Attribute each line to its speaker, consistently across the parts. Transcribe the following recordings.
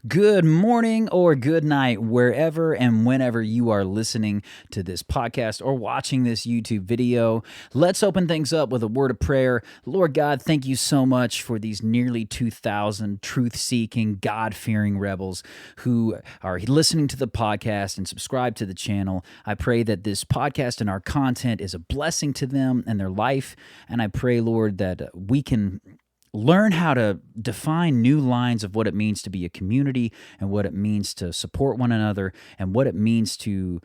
Speaker 1: Good morning or good night, wherever and whenever you are listening to this podcast or watching this YouTube video. Let's open things up with a word of prayer. Lord God, thank you so much for these nearly 2,000 truth-seeking, God-fearing rebels who are listening to the podcast and subscribe to the channel. I pray that this podcast and our content is a blessing to them and their life, and I pray, Lord, that we can learn how to define new lines of what it means to be a community and what it means to support one another and what it means to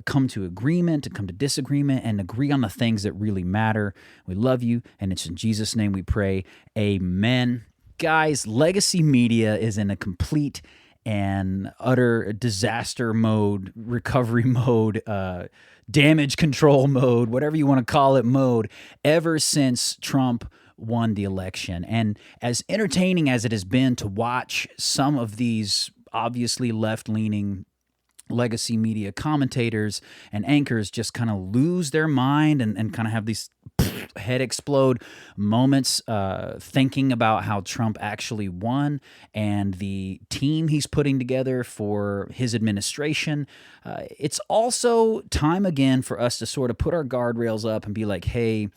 Speaker 1: come to agreement, to come to disagreement, and agree on the things that really matter. We love you, and it's in Jesus' name we pray. Amen. Guys, legacy media is in a complete and utter disaster mode, recovery mode, damage control mode, whatever you want to call it mode, ever since Trump won the election. And as entertaining as it has been to watch some of these obviously left-leaning legacy media commentators and anchors just kind of lose their mind and kind of have these head explode moments thinking about how Trump actually won and the team he's putting together for his administration. It's also time again for us to sort of put our guardrails up and be like, hey,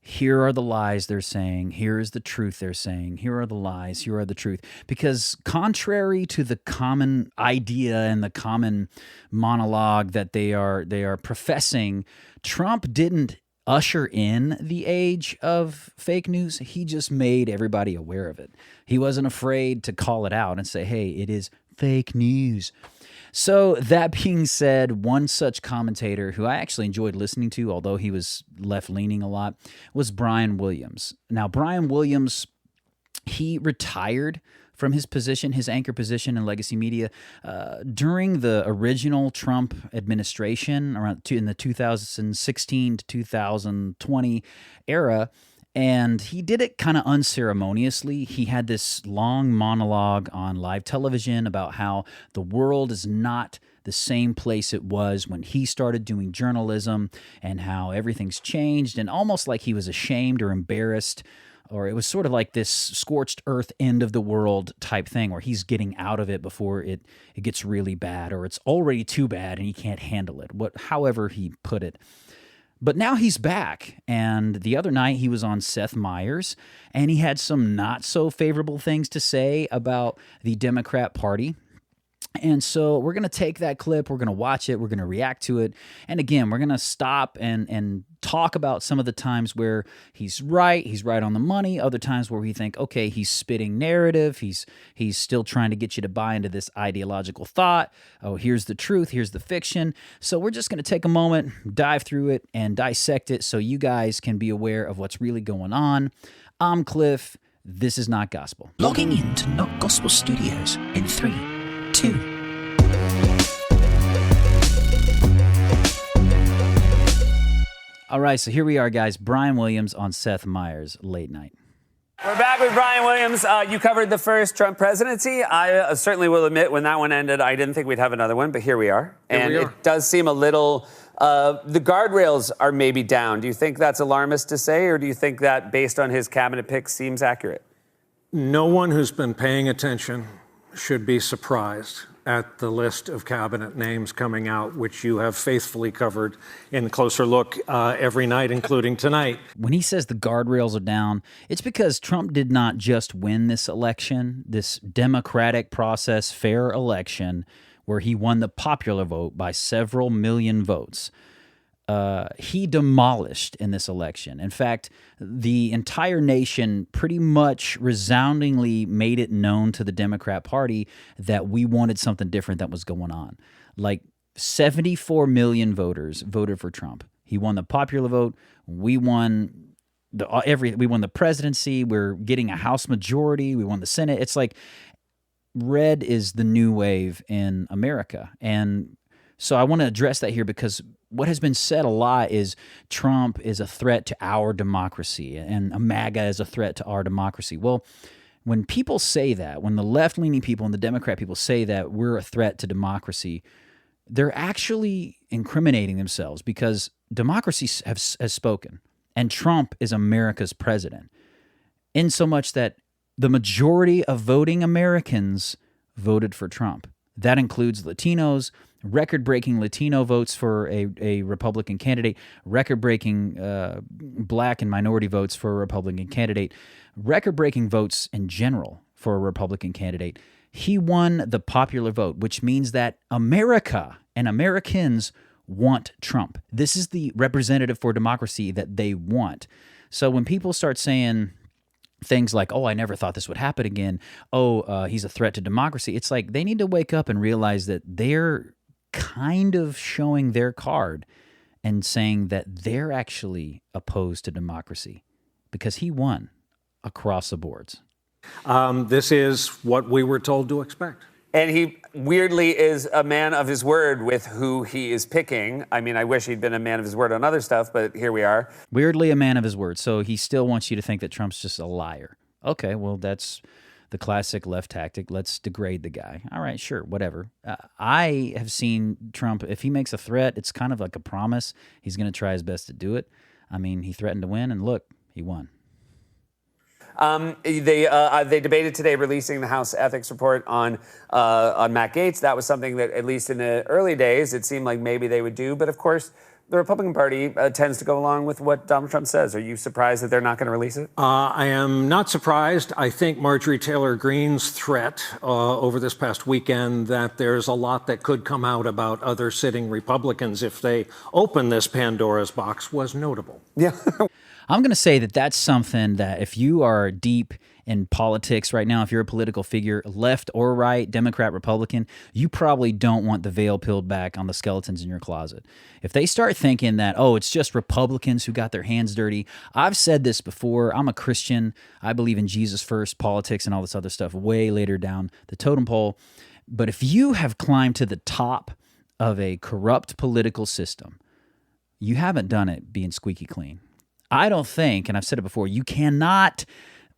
Speaker 1: here are the lies they're saying. Here is the truth they're saying. Here are the lies. Here are the truth. Because contrary to the common idea and the common monologue that they are professing, Trump didn't usher in the age of fake news. He just made everybody aware of it. He wasn't afraid to call it out and say, hey, it is fake news. So that being said, one such commentator who I actually enjoyed listening to, although he was left-leaning a lot, was Brian Williams. Now, Brian Williams, he retired from his position, his anchor position in legacy media, during the original Trump administration, in the 2016 to 2020 era. And he did it kind of unceremoniously. He had this long monologue on live television about how the world is not the same place it was when he started doing journalism and how everything's changed, and almost like he was ashamed or embarrassed, or it was sort of like this scorched earth end of the world type thing where he's getting out of it before it gets really bad, or it's already too bad and he can't handle it, however he put it. But now he's back, and the other night he was on Seth Meyers, and he had some not so favorable things to say about the Democrat Party. And so we're going to take that clip, we're going to watch it, we're going to react to it, and again, we're going to stop and talk about some of the times where he's right on the money, other times where we think, okay, he's spitting narrative, he's still trying to get you to buy into this ideological thought, oh, here's the truth, here's the fiction. So we're just going to take a moment, dive through it, and dissect it so you guys can be aware of what's really going on. I'm Cliff, this is Not Gospel.
Speaker 2: Logging into Not Gospel Studios in 3, 2.
Speaker 1: All right, so here we are, guys. Brian Williams on Seth Meyers Late Night.
Speaker 3: We're back with Brian Williams. You covered the first Trump presidency. I certainly will admit when that one ended, I didn't think we'd have another one, but here we are. It does seem a little, the guardrails are maybe down. Do you think that's alarmist to say, or do you think that based on his cabinet picks seems accurate?
Speaker 4: No one who's been paying attention should be surprised at the list of cabinet names coming out, which you have faithfully covered in Closer Look every night, including tonight.
Speaker 1: When he says the guardrails are down, it's because Trump did not just win this election, this democratic process, fair election, where he won the popular vote by several million votes. He demolished in this election. In fact, the entire nation pretty much resoundingly made it known to the Democrat Party that we wanted something different that was going on. Like 74 million voters voted for Trump. He won the popular vote. We won we won the presidency. We're getting a House majority. We won the Senate. It's like red is the new wave in America. And so I want to address that here because what has been said a lot is Trump is a threat to our democracy and MAGA is a threat to our democracy. Well, when people say that, when the left-leaning people and the Democrat people say that we're a threat to democracy, they're actually incriminating themselves because democracy has spoken, and Trump is America's president, in so much that the majority of voting Americans voted for Trump. That includes Latinos, record-breaking Latino votes for a Republican candidate, record-breaking black and minority votes for a Republican candidate, record-breaking votes in general for a Republican candidate. He won the popular vote, which means that America and Americans want Trump. This is the representative for democracy that they want. So when people start saying things like, oh, I never thought this would happen again, he's a threat to democracy, it's like they need to wake up and realize that they're kind of showing their card and saying that they're actually opposed to democracy because he won across the boards.
Speaker 4: This is what we were told to expect.
Speaker 3: And he weirdly is a man of his word with who he is picking. I mean, I wish he'd been a man of his word on other stuff, but here we are.
Speaker 1: Weirdly a man of his word. So he still wants you to think that Trump's just a liar. Okay, well, that's the classic left tactic. Let's degrade the guy. All right, sure, whatever. I have seen Trump, if he makes a threat, it's kind of like a promise. He's going to try his best to do it. I mean, he threatened to win, and look, he won.
Speaker 3: They debated today releasing the House ethics report on Matt Gaetz. That was something that, at least in the early days, it seemed like maybe they would do. But of course, the Republican Party tends to go along with what Donald Trump says. Are you surprised that they're not going to release it?
Speaker 4: I am not surprised. I think Marjorie Taylor Greene's threat over this past weekend that there's a lot that could come out about other sitting Republicans if they open this Pandora's box was notable.
Speaker 3: Yeah.
Speaker 1: I'm going to say that that's something that if you are deep in politics right now, if you're a political figure, left or right, Democrat, Republican, you probably don't want the veil peeled back on the skeletons in your closet. If they start thinking that, oh, it's just Republicans who got their hands dirty, I've said this before, I'm a Christian, I believe in Jesus first, politics and all this other stuff way later down the totem pole. But if you have climbed to the top of a corrupt political system, you haven't done it being squeaky clean. I don't think, and I've said it before, you cannot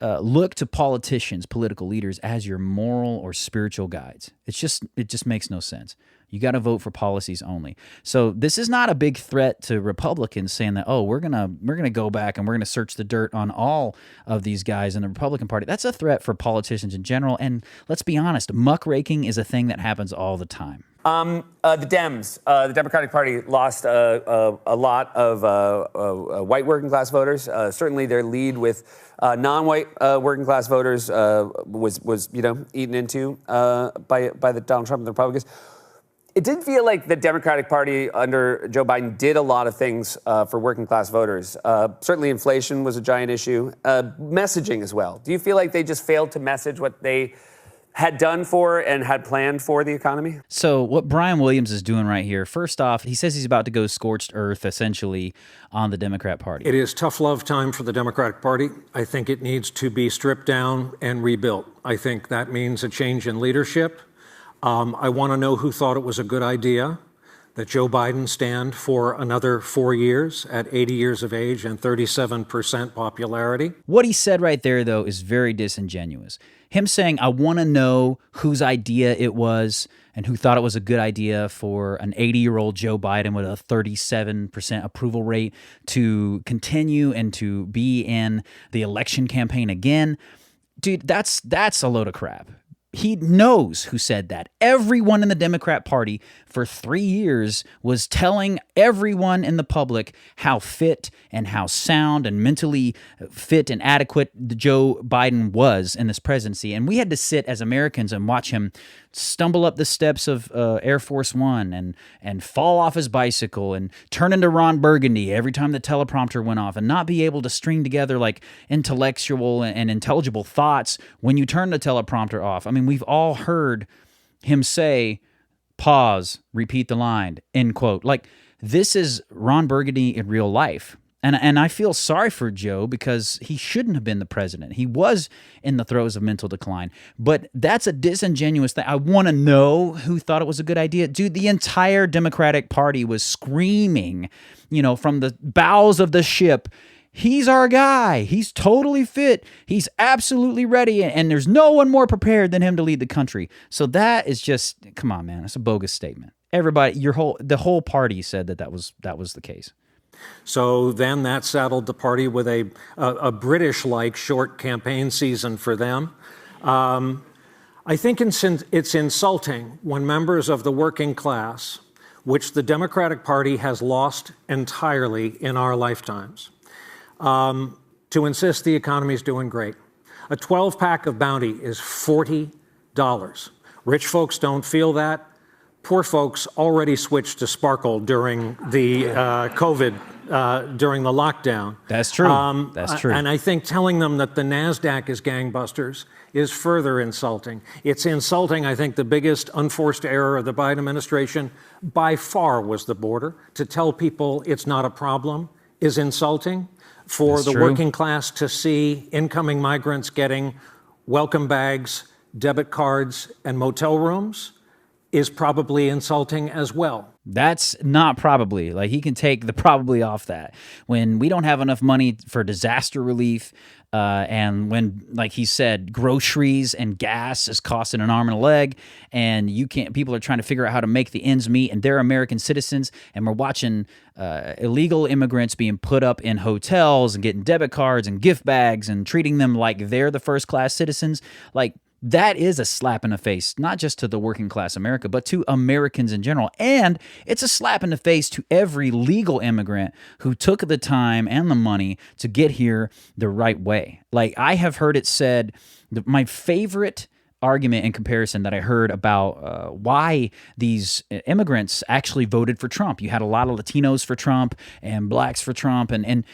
Speaker 1: look to politicians, political leaders, as your moral or spiritual guides. It just makes no sense. You got to vote for policies only. So this is not a big threat to Republicans saying that, oh, we're gonna go back and we're gonna search the dirt on all of these guys in the Republican Party. That's a threat for politicians in general. And let's be honest, muckraking is a thing that happens all the time.
Speaker 3: The Dems, the Democratic Party, lost a lot of white working class voters. Certainly, their lead with non-white working class voters was eaten into by the Donald Trump and the Republicans. It did feel like the Democratic Party under Joe Biden did a lot of things for working class voters. Certainly, inflation was a giant issue. Messaging as well. Do you feel like they just failed to message what they had done for and had planned for the economy?
Speaker 1: So what Brian Williams is doing right here, first off, he says he's about to go scorched earth, essentially, on the Democrat Party.
Speaker 4: It is tough love time for the Democratic Party. I think it needs to be stripped down and rebuilt. I think that means a change in leadership. I want to know who thought it was a good idea that Joe Biden stand for another 4 years at 80 years of age and 37% popularity.
Speaker 1: What he said right there, though, is very disingenuous. Him saying, I want to know whose idea it was and who thought it was a good idea for an 80-year-old Joe Biden with a 37% approval rate to continue and to be in the election campaign again. Dude, that's a load of crap. He knows who said that. Everyone in the Democrat Party for 3 years was telling everyone in the public how fit and how sound and mentally fit and adequate Joe Biden was in this presidency. And we had to sit as Americans and watch him stumble up the steps of Air Force One and fall off his bicycle and turn into Ron Burgundy every time the teleprompter went off and not be able to string together like intellectual and intelligible thoughts when you turn the teleprompter off. I mean, we've all heard him say, pause, repeat the line, end quote. Like, this is Ron Burgundy in real life. And I feel sorry for Joe because he shouldn't have been the president. He was in the throes of mental decline. But that's a disingenuous thing. I want to know who thought it was a good idea. Dude, the entire Democratic Party was screaming, from the bows of the ship, he's our guy. He's totally fit. He's absolutely ready. And there's no one more prepared than him to lead the country. So that is just, come on, man. It's a bogus statement. Everybody, the whole party said that was the case.
Speaker 4: So then that saddled the party with a British-like short campaign season for them. I think it's insulting when members of the working class, which the Democratic Party has lost entirely in our lifetimes, to insist the economy is doing great. A 12-pack of Bounty is $40. Rich folks don't feel that. Poor folks already switched to Sparkle during the during the lockdown.
Speaker 1: That's true. That's true.
Speaker 4: And I think telling them that the NASDAQ is gangbusters is further insulting. It's insulting. I think the biggest unforced error of the Biden administration by far was the border. To tell people it's not a problem is insulting. For
Speaker 1: That's
Speaker 4: the
Speaker 1: true.
Speaker 4: working class to see incoming migrants getting welcome bags, debit cards, and motel rooms is probably insulting as well.
Speaker 1: That's not probably. Like, he can take the probably off that. When we don't have enough money for disaster relief, and when, like he said, groceries and gas is costing an arm and a leg, and people are trying to figure out how to make the ends meet, and they're American citizens, and we're watching illegal immigrants being put up in hotels and getting debit cards and gift bags and treating them like they're the first-class citizens. Like, that is a slap in the face, not just to the working class America, but to Americans in general. And it's a slap in the face to every legal immigrant who took the time and the money to get here the right way. Like, I have heard it said, my favorite argument in comparison that I heard about why these immigrants actually voted for Trump. You had a lot of Latinos for Trump and blacks for Trump. And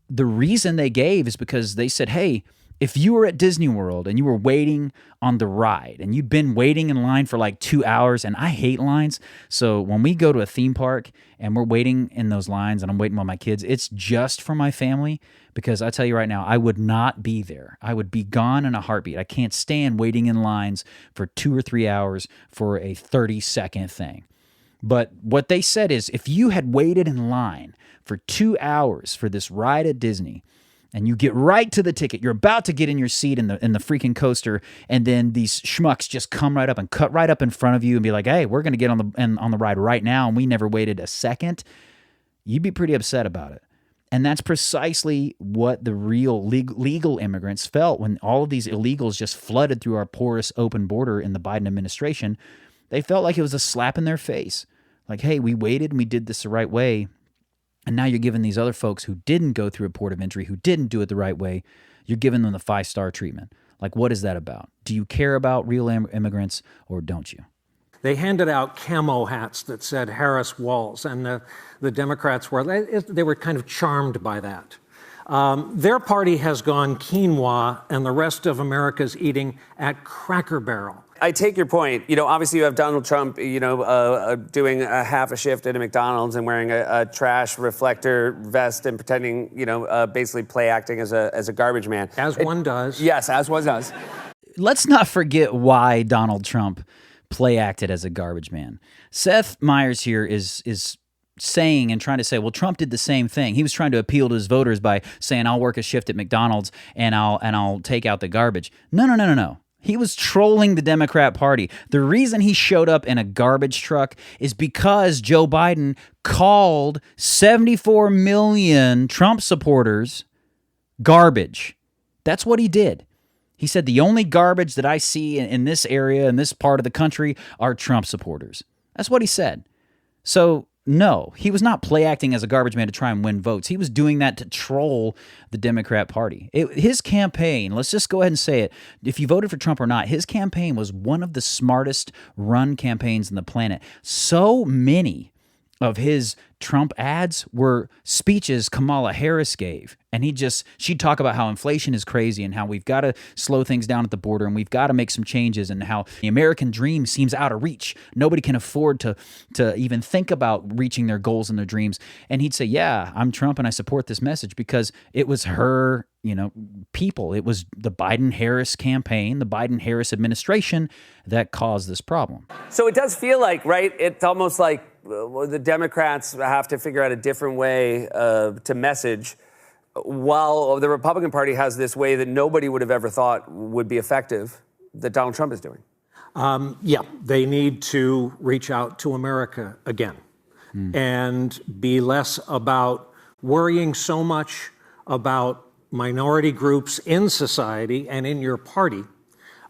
Speaker 1: the reason they gave is because they said, hey, if you were at Disney World and you were waiting on the ride and you'd been waiting in line for like 2 hours, and I hate lines, so when we go to a theme park and we're waiting in those lines and I'm waiting with my kids, it's just for my family, because I tell you right now, I would not be there. I would be gone in a heartbeat. I can't stand waiting in lines for 2 or 3 hours for a 30-second thing. But what they said is, if you had waited in line for 2 hours for this ride at Disney, and you get right to the ticket, you're about to get in your seat in the freaking coaster, and then these schmucks just come right up and cut right up in front of you and be like, hey, we're going to get on the ride right now, and we never waited a second, you'd be pretty upset about it. And that's precisely what the real legal immigrants felt when all of these illegals just flooded through our porous open border in the Biden administration. They felt like it was a slap in their face. Like, hey, we waited and we did this the right way. And now you're giving these other folks who didn't go through a port of entry, who didn't do it the right way, you're giving them the 5-star treatment. Like, what is that about? Do you care about real immigrants, or don't you?
Speaker 4: They handed out camo hats that said Harris Walls, and the Democrats they were kind of charmed by that. Their party has gone quinoa, and the rest of America's eating at Cracker Barrel.
Speaker 3: I take your point. You know, obviously you have Donald Trump, doing a half a shift at a McDonald's and wearing a trash reflector vest and pretending, basically play acting as a garbage man.
Speaker 4: As one does.
Speaker 3: Yes, as one does.
Speaker 1: Let's not forget why Donald Trump play acted as a garbage man. Seth Meyers here is saying and trying to say, well, Trump did the same thing. He was trying to appeal to his voters by saying, I'll work a shift at McDonald's and I'll take out the garbage. No. He was trolling the Democrat Party. The reason he showed up in a garbage truck is because Joe Biden called 74 million Trump supporters garbage. That's what he did. He said, the only garbage that I see in this area, in this part of the country, are Trump supporters. That's what he said. So, no, he was not play acting as a garbage man to try and win votes. He was doing that to troll the Democrat Party. His campaign, let's just go ahead and say it, if you voted for Trump or not, his campaign was one of the smartest run campaigns on the planet. So many of his Trump ads were speeches Kamala Harris gave. And she'd talk about how inflation is crazy and how we've got to slow things down at the border and we've got to make some changes and how the American dream seems out of reach. Nobody can afford to even think about reaching their goals and their dreams. And he'd say, yeah, I'm Trump and I support this message, because it was her, people. It was the Biden-Harris campaign, the Biden-Harris administration that caused this problem.
Speaker 3: So it does feel like, right, it's almost like the Democrats have to figure out a different way to message, while the Republican Party has this way that nobody would have ever thought would be effective that Donald Trump is doing.
Speaker 4: They need to reach out to America again and be less about worrying so much about minority groups in society and in your party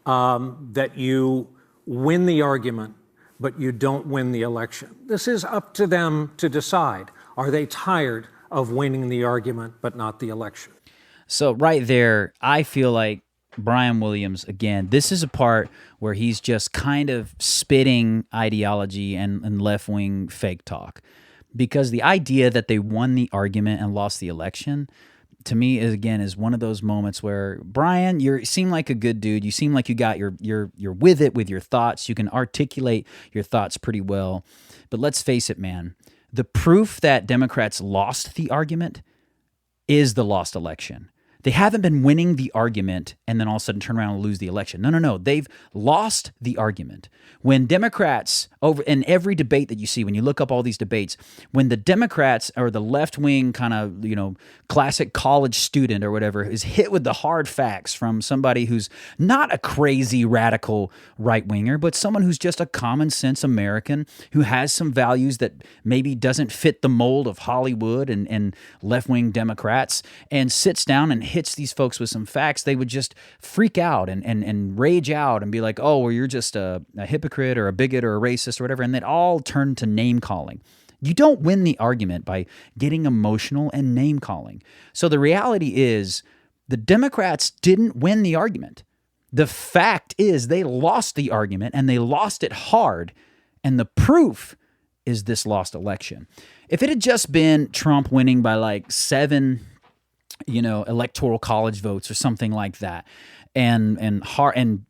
Speaker 4: that you win the argument, but you don't win the election. This is up to them to decide. Are they tired of winning the argument, but not the election?
Speaker 1: So right there, I feel like Brian Williams, again, this is a part where he's just kind of spitting ideology and left-wing fake talk. Because the idea that they won the argument and lost the election, to me, is one of those moments where, Brian, you seem like a good dude. You seem like you got you're with it with your thoughts. You can articulate your thoughts pretty well. But let's face it, man. The proof that Democrats lost the argument is the lost election. They haven't been winning the argument and then all of a sudden turn around and lose the election. No. They've lost the argument. When Democrats, over in every debate that you see, when you look up all these debates, when the Democrats or the left-wing kind of, classic college student or whatever is hit with the hard facts from somebody who's not a crazy radical right-winger, but someone who's just a common sense American who has some values that maybe doesn't fit the mold of Hollywood and left-wing Democrats, and sits down and hits these folks with some facts, they would just freak out and rage out and be like, oh, well, you're just a hypocrite or a bigot or a racist or whatever, and they'd all turn to name-calling. You don't win the argument by getting emotional and name-calling. So the reality is the Democrats didn't win the argument. The fact is they lost the argument, and they lost it hard, and the proof is this lost election. If it had just been Trump winning by like 7 electoral college votes or something like that, and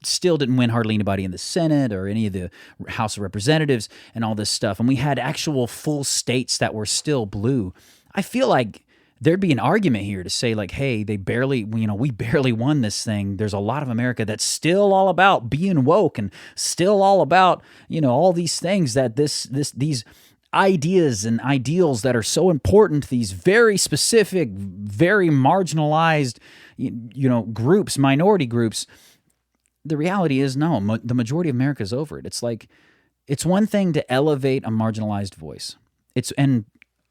Speaker 1: still didn't win hardly anybody in the Senate or any of the House of Representatives and all this stuff, and we had actual full states that were still blue, I feel like there'd be an argument here to say like, hey, we barely won this thing. There's a lot of America that's still all about being woke and still all about, all these things that these ideas and ideals that are so important, these very specific, very marginalized, groups, minority groups. The reality is, no, the majority of America is over it. It's like, it's one thing to elevate a marginalized voice. And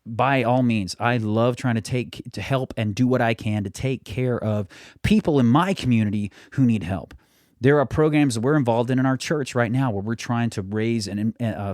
Speaker 1: by all means, I love trying to help and do what I can to take care of people in my community who need help. There are programs that we're involved in our church right now where we're trying to raise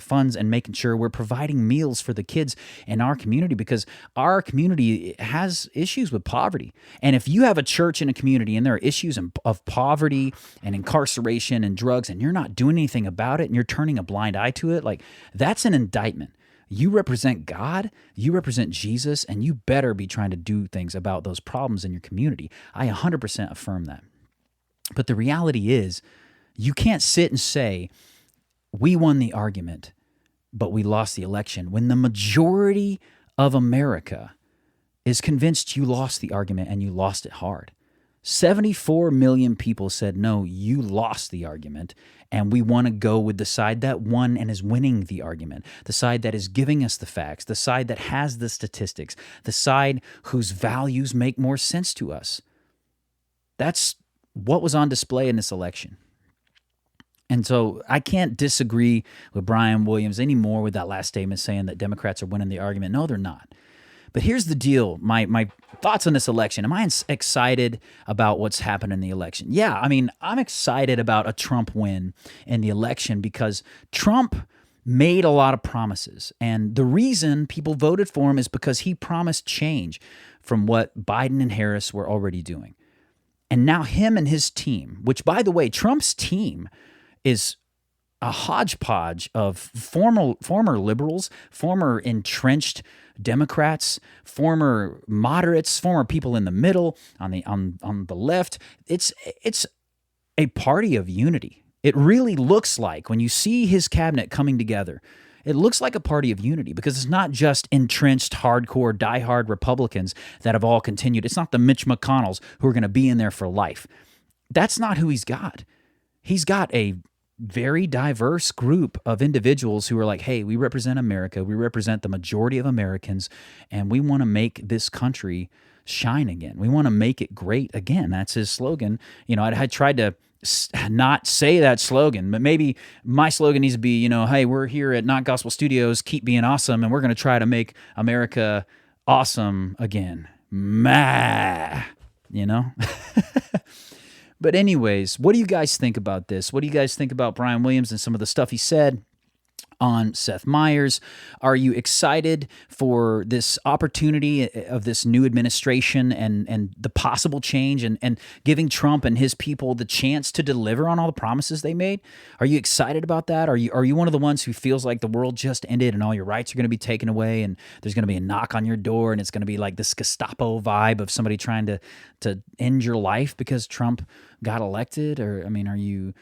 Speaker 1: funds and making sure we're providing meals for the kids in our community, because our community has issues with poverty. And if you have a church in a community and there are issues of poverty and incarceration and drugs, and you're not doing anything about it and you're turning a blind eye to it, like, that's an indictment. You represent God, you represent Jesus, and you better be trying to do things about those problems in your community. I 100% affirm that. But the reality is, you can't sit and say, we won the argument, but we lost the election, when the majority of America is convinced you lost the argument and you lost it hard. 74 million people said, no, you lost the argument, and we want to go with the side that won and is winning the argument, the side that is giving us the facts, the side that has the statistics, the side whose values make more sense to us. That's what was on display in this election. And so I can't disagree with Brian Williams anymore with that last statement saying that Democrats are winning the argument. No, they're not. But here's the deal. My thoughts on this election. Am I excited about what's happened in the election? Yeah, I mean, I'm excited about a Trump win in the election because Trump made a lot of promises. And the reason people voted for him is because he promised change from what Biden and Harris were already doing. And now him and his team, which, by the way, Trump's team is a hodgepodge of former liberals, former entrenched Democrats, former moderates, former people in the middle, on the left. It's a party of unity. It really looks like, when you see his cabinet coming together, it looks like a party of unity, because it's not just entrenched, hardcore, diehard Republicans that have all continued. It's not the Mitch McConnells who are going to be in there for life. That's not who he's got. He's got a very diverse group of individuals who are like, hey, we represent America. We represent the majority of Americans, and we want to make this country shine again. We want to make it great again. That's his slogan. I tried to not say that slogan, but maybe my slogan needs to be, hey, we're here at Not Gospel Studios, keep being awesome, and we're going to try to make America awesome again. But anyways, what do you guys think about this? What do you guys think about Brian Williams and some of the stuff he said on Seth Meyers? Are you excited for this opportunity of this new administration and the possible change and giving Trump and his people the chance to deliver on all the promises they made? Are you excited about that? Are you one of the ones who feels like the world just ended and all your rights are going to be taken away and there's going to be a knock on your door and it's going to be like this Gestapo vibe of somebody trying to end your life because Trump got elected? Or, I mean,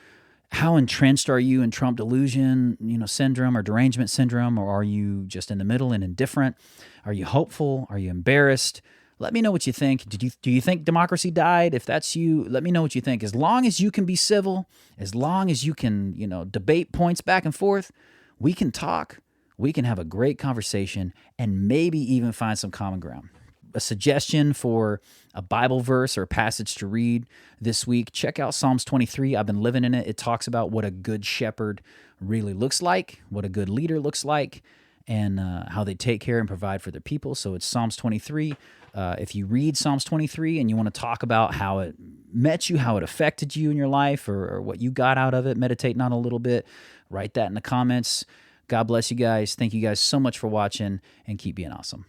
Speaker 1: how entrenched are you in Trump delusion, syndrome or derangement syndrome, or are you just in the middle and indifferent? Are you hopeful? Are you embarrassed? Let me know what you think. Do you think democracy died? If that's you, let me know what you think. As long as you can be civil, as long as you can, debate points back and forth, we can talk, we can have a great conversation, and maybe even find some common ground. A suggestion for a Bible verse or a passage to read this week, check out Psalms 23. I've been living in it. It talks about what a good shepherd really looks like, what a good leader looks like, and how they take care and provide for their people. So it's Psalms 23. If you read Psalms 23 and you want to talk about how it met you, how it affected you in your life, or what you got out of it, meditating on a little bit, write that in the comments. God bless you guys. Thank you guys so much for watching, and keep being awesome.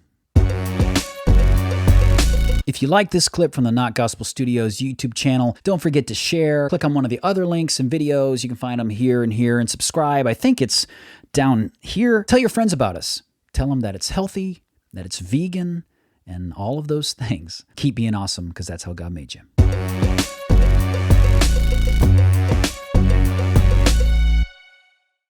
Speaker 1: If you like this clip from the Not Gospel Studios YouTube channel, don't forget to share. Click on one of the other links and videos. You can find them here and here, and subscribe. I think it's down here. Tell your friends about us. Tell them that it's healthy, that it's vegan, and all of those things. Keep being awesome, because that's how God made you.